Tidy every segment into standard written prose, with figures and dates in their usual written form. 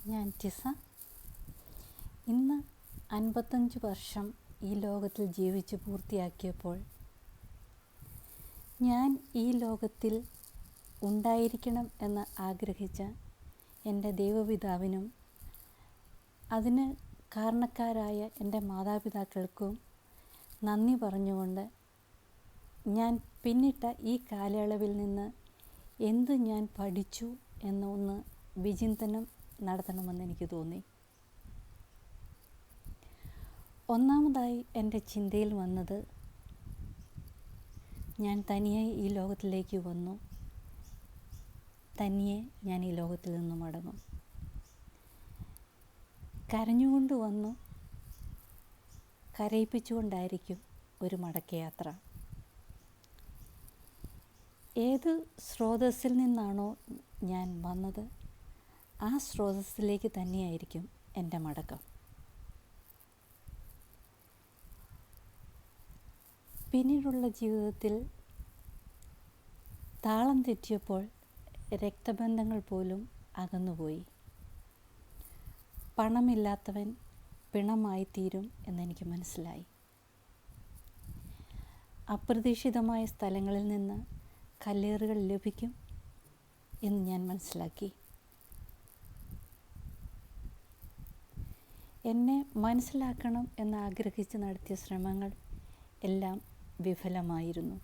ഞാൻ ടിസ. ഇന്ന് 55 വർഷം ഈ ലോകത്തിൽ ജീവിച്ച് പൂർത്തിയാക്കിയപ്പോൾ ഞാൻ ഈ ലോകത്തിൽ ഉണ്ടായിരിക്കണം എന്ന് ആഗ്രഹിച്ച എൻ്റെ ദൈവപിതാവിനും അതിന് കാരണക്കാരായ എൻ്റെ മാതാപിതാക്കൾക്കും നന്ദി പറഞ്ഞുകൊണ്ട് ഞാൻ പിന്നിട്ട ഈ കാലയളവിൽ നിന്ന് എന്ത് ഞാൻ പഠിച്ചു എന്നൊന്ന് വിചിന്തനം നടത്തണമെന്ന് എനിക്ക് തോന്നി. ഒന്നാമതായി എൻ്റെ ചിന്തയിൽ വന്നത്, ഞാൻ തനിയെ ഈ ലോകത്തിലേക്ക് വന്നു, തനിയെ ഞാൻ ഈ ലോകത്തിൽ നിന്ന് മടങ്ങും. കരഞ്ഞുകൊണ്ട് വന്നു, കരയിപ്പിച്ചുകൊണ്ടായിരിക്കും ഒരു മടക്കയാത്ര. ഏത് സ്രോതസ്സിൽ നിന്നാണോ ഞാൻ വന്നത്, ആ സ്രോതസ്സിലേക്ക് തന്നെയായിരിക്കും എൻ്റെ മടക്കം. പിന്നീടുള്ള ജീവിതത്തിൽ താളം തെറ്റിയപ്പോൾ രക്തബന്ധങ്ങൾ പോലും അകന്നുപോയി. പണമില്ലാത്തവൻ പിണമായി തീരും എന്നെനിക്ക് മനസ്സിലായി. അപ്രതീക്ഷിതമായ സ്ഥലങ്ങളിൽ നിന്ന് കല്ലേറുകൾ ലഭിക്കും എന്ന് ഞാൻ മനസ്സിലാക്കി. എന്നെ മനസ്സിലാക്കണം എന്നാഗ്രഹിച്ച് നടത്തിയ ശ്രമങ്ങൾ എല്ലാം വിഫലമായിരുന്നു.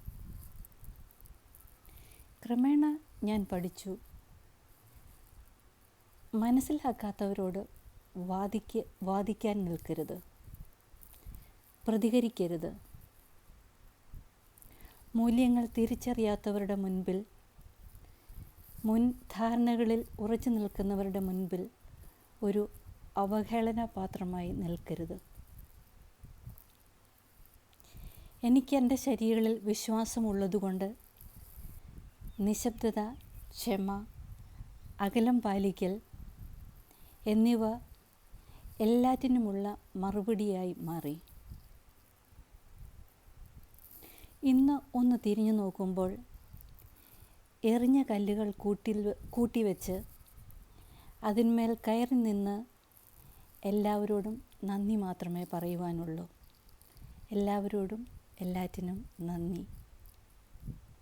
ക്രമേണ ഞാൻ പഠിച്ചു, മനസ്സിലാക്കാത്തവരോട് വാദിക്കാൻ നിൽക്കരുത്, പ്രതികരിക്കരുത്. മൂല്യങ്ങൾ തിരിച്ചറിയാത്തവരുടെ മുൻപിൽ, മുൻധാരണകളിൽ ഉറച്ചു നിൽക്കുന്നവരുടെ മുൻപിൽ ഒരു അവഹേളനപാത്രമായി നിൽക്കരുത്. എനിക്ക് എൻ്റെ ശരികളിൽ വിശ്വാസമുള്ളതുകൊണ്ട് നിശബ്ദത, ക്ഷമ, അകലം പാലിക്കൽ എന്നിവ എല്ലാറ്റിനുമുള്ള മറുപടിയായി മാറി. ഇന്ന് ഒന്ന് തിരിഞ്ഞു നോക്കുമ്പോൾ എറിഞ്ഞ കല്ലുകൾ കൂട്ടിവെച്ച് അതിന്മേൽ കയറി നിന്ന് എല്ലാവരോടും നന്ദി മാത്രമേ പറയുവാനുള്ളൂ. എല്ലാവരോടും എല്ലാറ്റിനും നന്ദി.